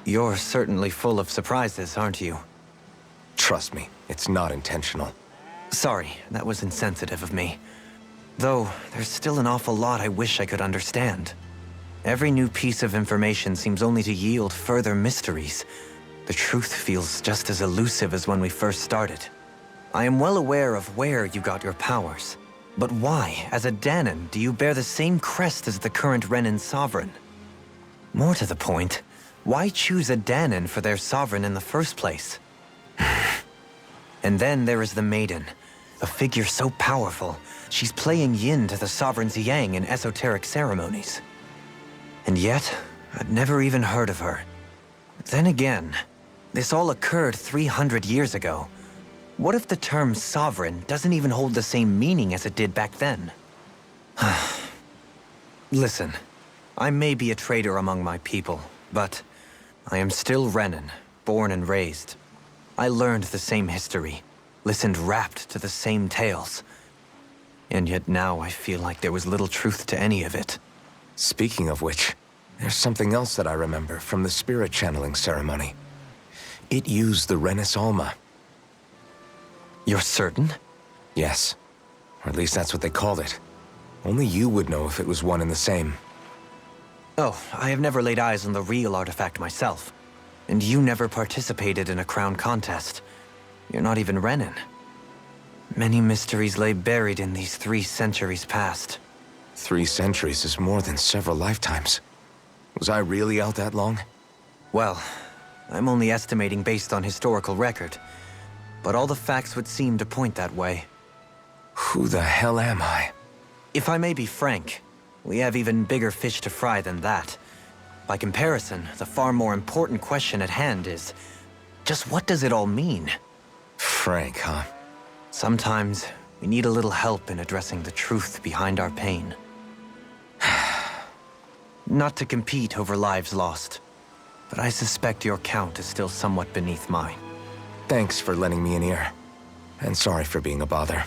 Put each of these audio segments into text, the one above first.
You're certainly full of surprises, aren't you? Trust me, it's not intentional. Sorry, that was insensitive of me. Though, there's still an awful lot I wish I could understand. Every new piece of information seems only to yield further mysteries. The truth feels just as elusive as when we first started. I am well aware of where you got your powers. But why, as a Danon, do you bear the same crest as the current Renan sovereign? More to the point, why choose a Danon for their sovereign in the first place? And then there is the Maiden, a figure so powerful, she's playing yin to the sovereign's yang in esoteric ceremonies. And yet, I'd never even heard of her. Then again, this all occurred 300 years ago. What if the term sovereign doesn't even hold the same meaning as it did back then? Listen, I may be a traitor among my people, but I am still Renan, born and raised. I learned the same history, listened rapt to the same tales. And yet now I feel like there was little truth to any of it. Speaking of which, there's something else that I remember from the spirit channeling ceremony. It used the Renis Alma. You're certain? Yes. Or at least that's what they called it. Only you would know if it was one and the same. Oh, I have never laid eyes on the real artifact myself. And you never participated in a crown contest. You're not even Renan. Many mysteries lay buried in these 3 centuries past. 3 centuries is more than several lifetimes. Was I really out that long? Well, I'm only estimating based on historical record. But all the facts would seem to point that way. Who the hell am I? If I may be frank, we have even bigger fish to fry than that. By comparison, the far more important question at hand is, just what does it all mean? Frank, huh? Sometimes, we need a little help in addressing the truth behind our pain. Not to compete over lives lost, but I suspect your count is still somewhat beneath mine. Thanks for lending me an ear. And sorry for being a bother.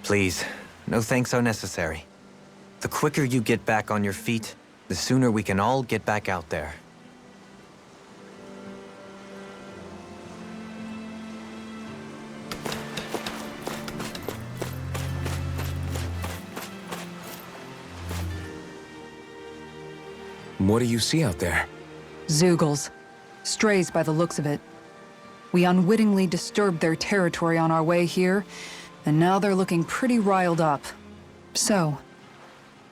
Please, no thanks are necessary. The quicker you get back on your feet, the sooner we can all get back out there. What do you see out there? Zeugles. Strays by the looks of it. We unwittingly disturbed their territory on our way here, and now they're looking pretty riled up. So,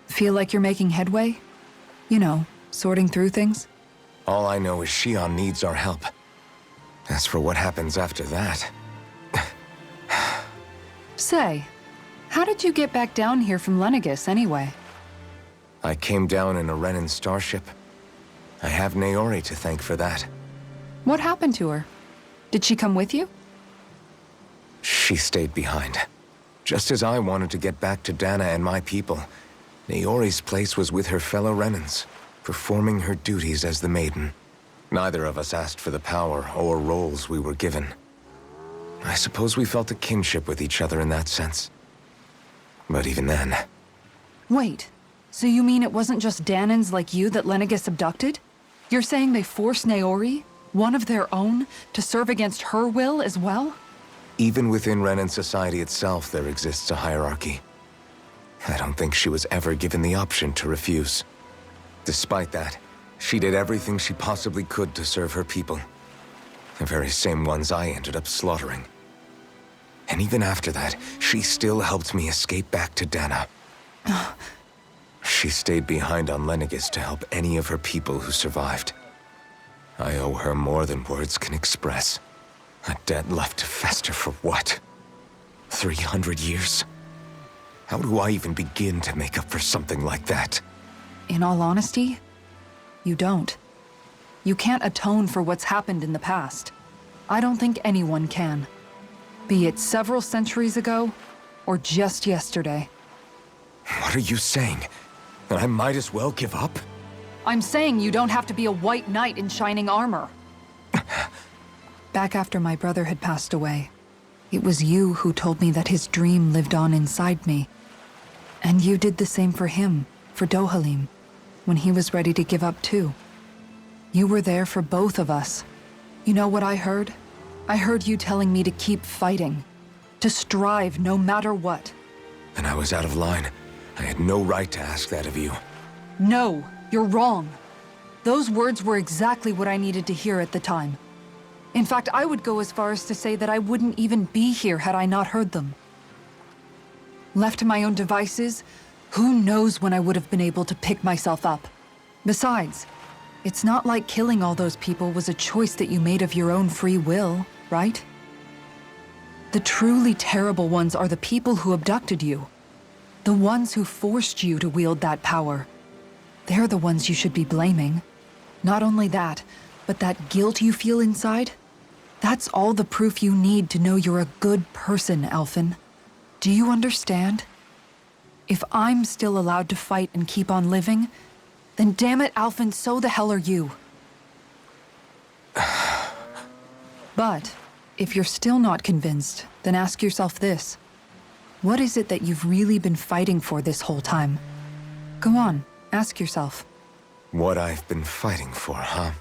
feel like you're making headway? You know, sorting through things? All I know is Shion needs our help. As for what happens after that... Say, how did you get back down here from Lenegis anyway? I came down in a Renan starship. I have Naori to thank for that. What happened to her? Did she come with you? She stayed behind. Just as I wanted to get back to Dana and my people, Naori's place was with her fellow Renans, performing her duties as the Maiden. Neither of us asked for the power or roles we were given. I suppose we felt a kinship with each other in that sense. But even then... Wait, so you mean it wasn't just Danans like you that Lenegis abducted? You're saying they forced Naori, one of their own, to serve against her will as well? Even within Renan society itself, there exists a hierarchy. I don't think she was ever given the option to refuse. Despite that, she did everything she possibly could to serve her people. The very same ones I ended up slaughtering. And even after that, she still helped me escape back to Dana. She stayed behind on Lenegis to help any of her people who survived. I owe her more than words can express. A debt left to fester for what? 300 years? How do I even begin to make up for something like that? In all honesty, you don't. You can't atone for what's happened in the past. I don't think anyone can. Be it several centuries ago, or just yesterday. What are you saying? That I might as well give up? I'm saying you don't have to be a white knight in shining armor. Back after my brother had passed away, it was you who told me that his dream lived on inside me. And you did the same for him, for Dohalim, when he was ready to give up too. You were there for both of us. You know what I heard? I heard you telling me to keep fighting. To strive no matter what. And I was out of line. I had no right to ask that of you. No, you're wrong. Those words were exactly what I needed to hear at the time. In fact, I would go as far as to say that I wouldn't even be here had I not heard them. Left to my own devices, who knows when I would have been able to pick myself up. Besides, it's not like killing all those people was a choice that you made of your own free will, right? The truly terrible ones are the people who abducted you. The ones who forced you to wield that power. They're the ones you should be blaming. Not only that, but that guilt you feel inside, that's all the proof you need to know you're a good person, Alphen. Do you understand? If I'm still allowed to fight and keep on living, then damn it, Alphen, so the hell are you. But, if you're still not convinced, then ask yourself this. What is it that you've really been fighting for this whole time? Go on, ask yourself. What I've been fighting for, huh?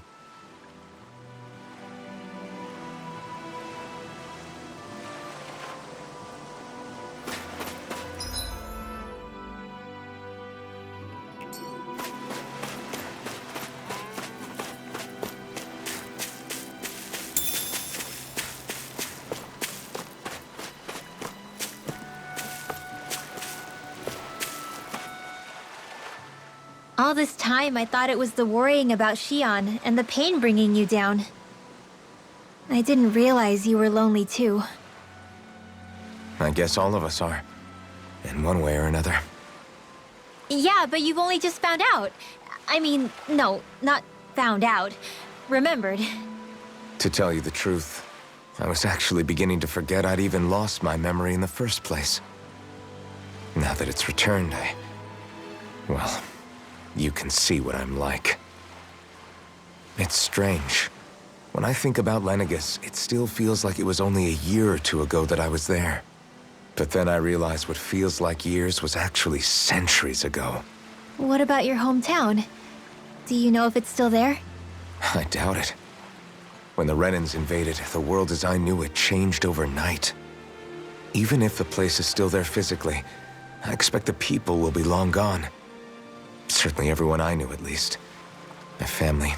All this time, I thought it was the worrying about Xion and the pain bringing you down. I didn't realize you were lonely too. I guess all of us are. In one way or another. Yeah, but you've only just found out. I mean, no, not found out. Remembered. To tell you the truth, I was actually beginning to forget I'd even lost my memory in the first place. Now that it's returned, well, you can see what I'm like. It's strange. When I think about Lenegus, it still feels like it was only a year or two ago that I was there. But then I realized what feels like years was actually centuries ago. What about your hometown? Do you know if it's still there? I doubt it. When the Renans invaded, the world as I knew it changed overnight. Even if the place is still there physically, I expect the people will be long gone. Certainly everyone I knew, at least. My family,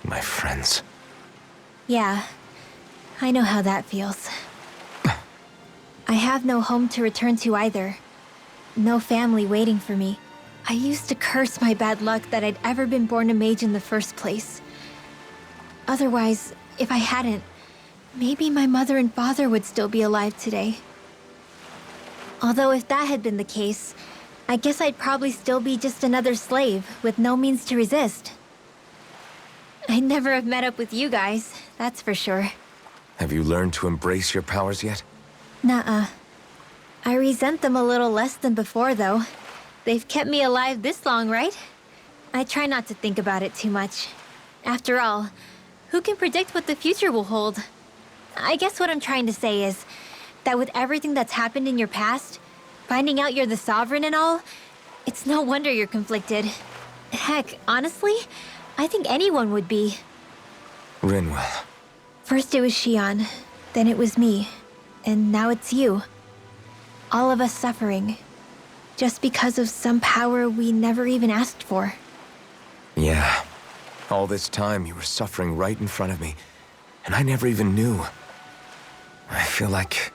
my friends. Yeah, I know how that feels. I have no home to return to either. No family waiting for me. I used to curse my bad luck that I'd ever been born a mage in the first place. Otherwise, if I hadn't, maybe my mother and father would still be alive today. Although if that had been the case, I guess I'd probably still be just another slave with no means to resist. I'd never have met up with you guys, that's for sure. Have you learned to embrace your powers yet? Nuh-uh. I resent them a little less than before, though. They've kept me alive this long, right? I try not to think about it too much. After all, who can predict what the future will hold? I guess what I'm trying to say is that with everything that's happened in your past, finding out you're the Sovereign and all, it's no wonder you're conflicted. Heck, honestly, I think anyone would be. Rinwell. First it was Xion, then it was me, and now it's you. All of us suffering, just because of some power we never even asked for. Yeah. All this time you were suffering right in front of me, and I never even knew. I feel like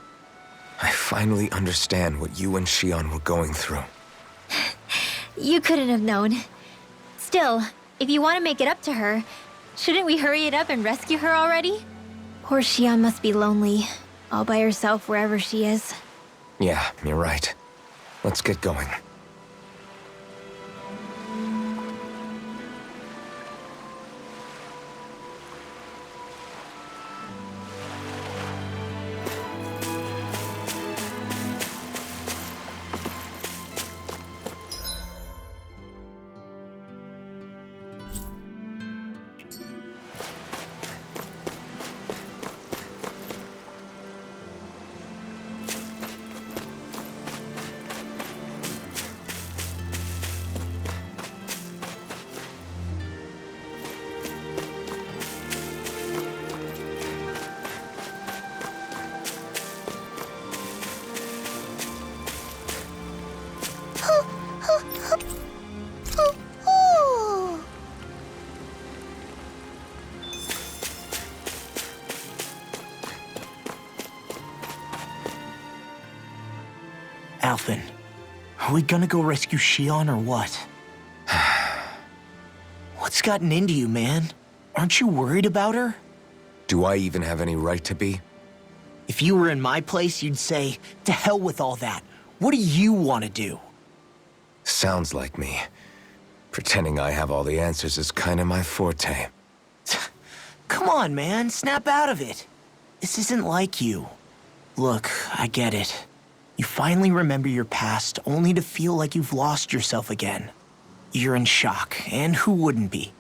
I finally understand what you and Xion were going through. You couldn't have known. Still, if you want to make it up to her, shouldn't we hurry it up and rescue her already? Poor Xion must be lonely, all by herself wherever she is. Yeah, you're right. Let's get going. Alphen, are we gonna go rescue Shion or what? What's gotten into you, man? Aren't you worried about her? Do I even have any right to be? If you were in my place, you'd say, to hell with all that. What do you want to do? Sounds like me. Pretending I have all the answers is kinda my forte. Come on, man, snap out of it. This isn't like you. Look, I get it. You finally remember your past, only to feel like you've lost yourself again. You're in shock, and who wouldn't be?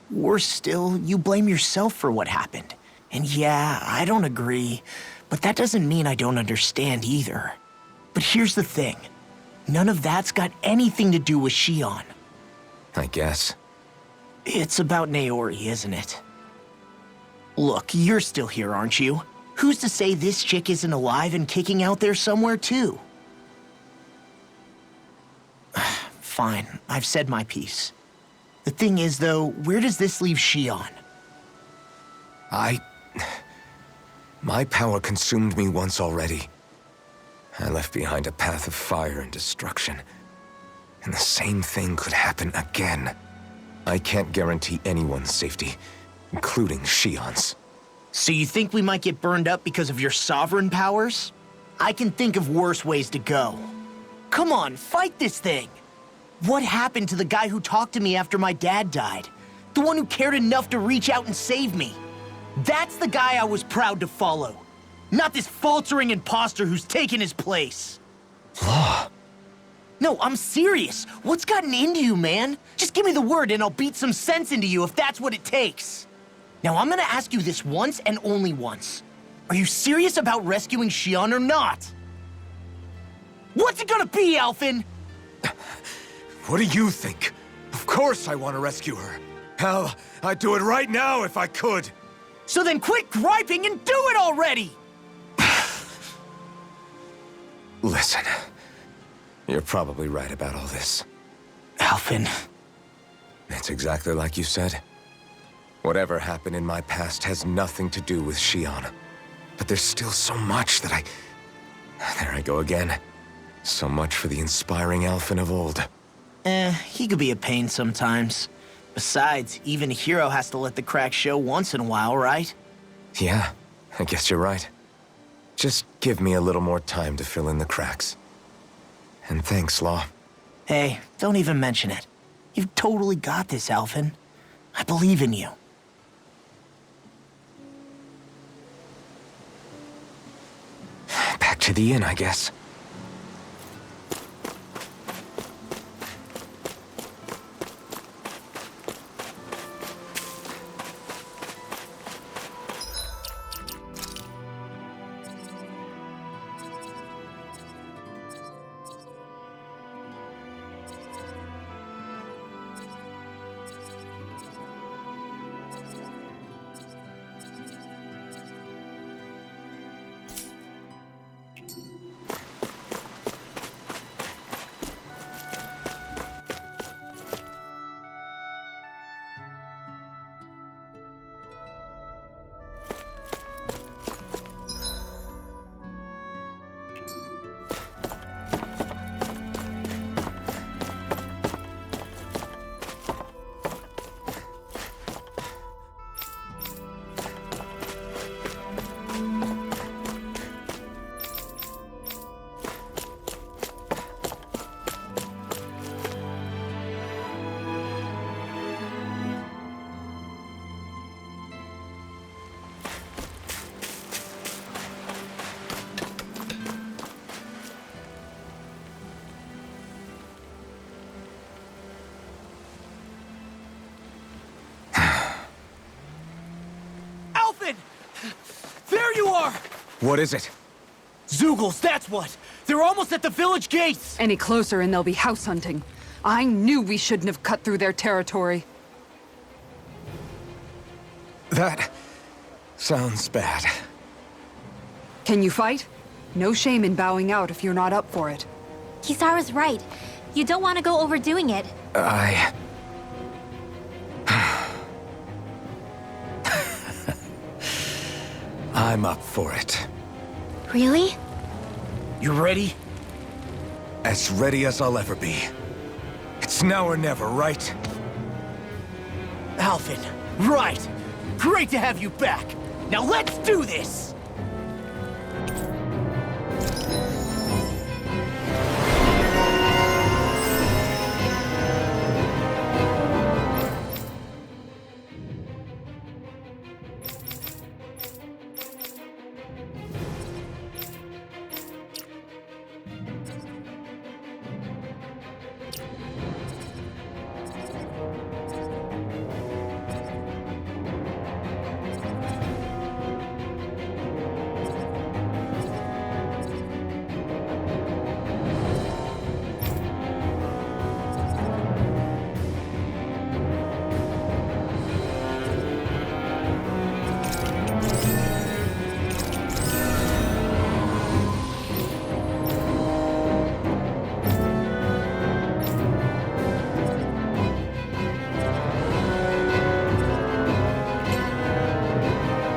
Worse still, you blame yourself for what happened. And yeah, I don't agree, but that doesn't mean I don't understand either. But here's the thing. None of that's got anything to do with Shion. I guess. It's about Naori, isn't it? Look, you're still here, aren't you? Who's to say this chick isn't alive and kicking out there somewhere, too? Fine, I've said my piece. The thing is, though, where does this leave Shion? My power consumed me once already. I left behind a path of fire and destruction. And the same thing could happen again. I can't guarantee anyone's safety, including Shion's. So you think we might get burned up because of your sovereign powers? I can think of worse ways to go. Come on, fight this thing! What happened to the guy who talked to me after my dad died? The one who cared enough to reach out and save me? That's the guy I was proud to follow. Not this faltering imposter who's taken his place. Law. No, I'm serious. What's gotten into you, man? Just give me the word and I'll beat some sense into you if that's what it takes. Now, I'm gonna ask you this once and only once. Are you serious about rescuing Shion or not? What's it gonna be, Alphen? What do you think? Of course I want to rescue her. Hell, I'd do it right now if I could. So then quit griping and do it already! Listen, you're probably right about all this. Alphen. It's exactly like you said. Whatever happened in my past has nothing to do with Shion. But there's still so much that There I go again. So much for the inspiring Alphen of old. He could be a pain sometimes. Besides, even a hero has to let the cracks show once in a while, right? Yeah, I guess you're right. Just give me a little more time to fill in the cracks. And thanks, Law. Hey, don't even mention it. You've totally got this, Alphen. I believe in you. Back to the inn, I guess. There you are! What is it? Zeugles, that's what! They're almost at the village gates! Any closer and they'll be house hunting. I knew we shouldn't have cut through their territory. That sounds bad. Can you fight? No shame in bowing out if you're not up for it. Kisara's right. You don't want to go overdoing it. I'm up for it. Really? You ready? As ready as I'll ever be. It's now or never, right? Alvin, right! Great to have you back! Now let's do this!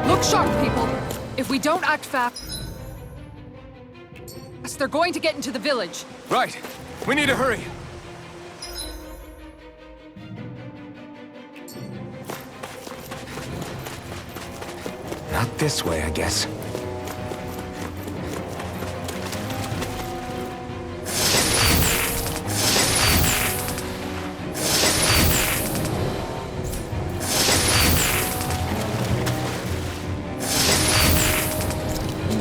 Look sharp, people! If we don't act fast, they're going to get into the village. Right. We need to hurry. Not this way, I guess.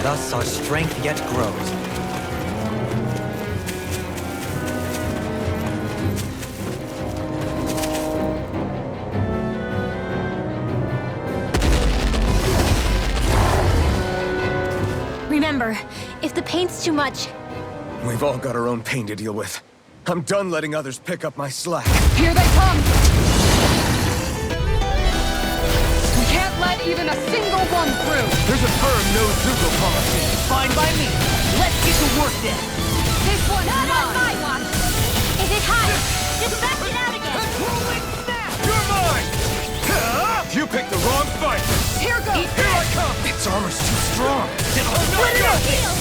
Thus our strength yet grows. Remember, if the pain's too much, We've all got our own pain to deal with. I'm done letting others pick up my slack. Here they come! We can't let even a single one through! There's a firm no-Zuko policy. Fine by me. Let's get to work then. This one's not on mine! my watch! If it hides, just back it out again! You're mine! You picked the wrong fight! Here goes! Here I come! Its armor's too strong! Split it up!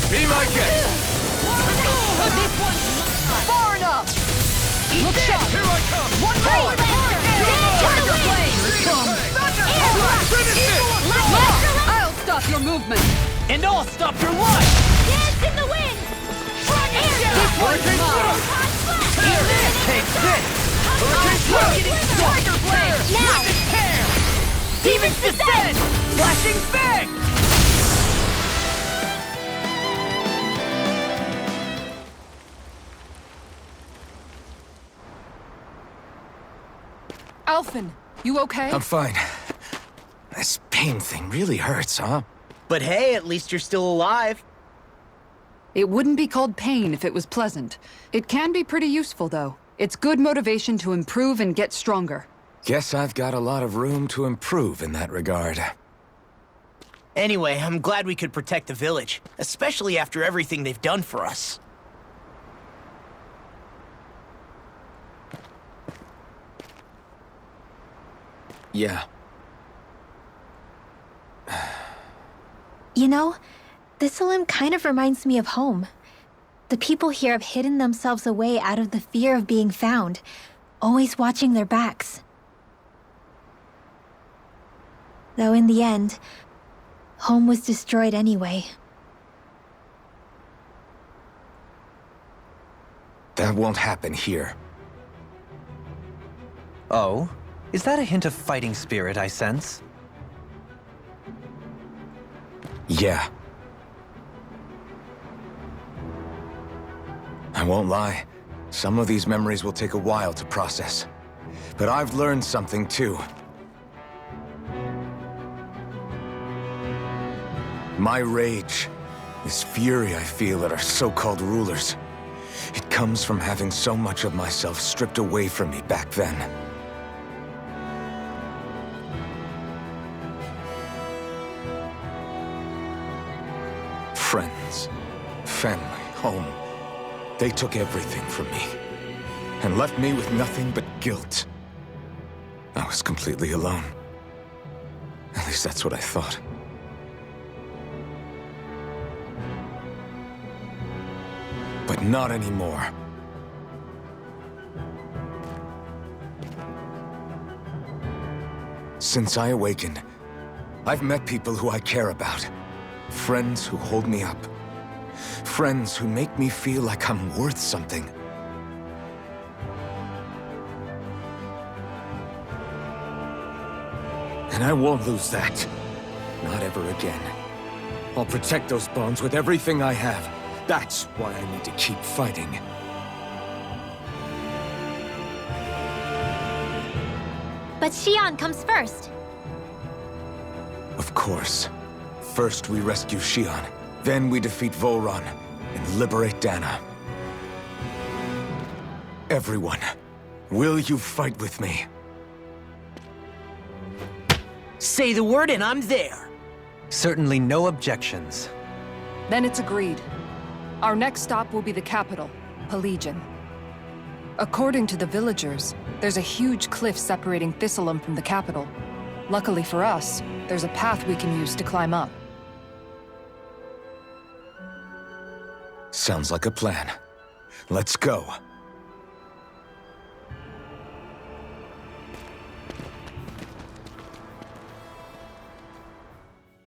Be my guest! This one's far enough! Look sharp! Here I come! One more! Tiger I'll stop your movement! And I'll stop your life! Dance in the wind! This one's mine! Here, take this! Tiger Blade! Now! Demon's Descent! Flashing Fang! Alphen, you okay? I'm fine. This pain thing really hurts, huh? But hey, at least you're still alive. It wouldn't be called pain if it was pleasant. It can be pretty useful, though. It's good motivation to improve and get stronger. Guess I've got a lot of room to improve in that regard. Anyway, I'm glad we could protect the village, especially after everything they've done for us. Yeah. You know, this limb kind of reminds me of home. The people here have hidden themselves away out of the fear of being found, always watching their backs. Though in the end, home was destroyed anyway. That won't happen here. Oh? Is that a hint of fighting spirit I sense? Yeah. I won't lie. Some of these memories will take a while to process. But I've learned something too. My rage, this fury I feel at our so-called rulers, it comes from having so much of myself stripped away from me back then. Friends, family, home. They took everything from me and left me with nothing but guilt. I was completely alone. At least that's what I thought. But But not anymore. Since I awakened, I've met people who I care about. Friends who hold me up. Friends who make me feel like I'm worth something. And I won't lose that. Not ever again. I'll protect those bonds with everything I have. That's why I need to keep fighting. But Xion comes first. Of course. First we rescue Xion, then we defeat Volron and liberate Dana. Everyone, will you fight with me? Say the word and I'm there. Certainly no objections. Then it's agreed. Our next stop will be the capital, Pelegion. According to the villagers, there's a huge cliff separating Thistleum from the capital. Luckily for us, there's a path we can use to climb up. Sounds like a plan. Let's go.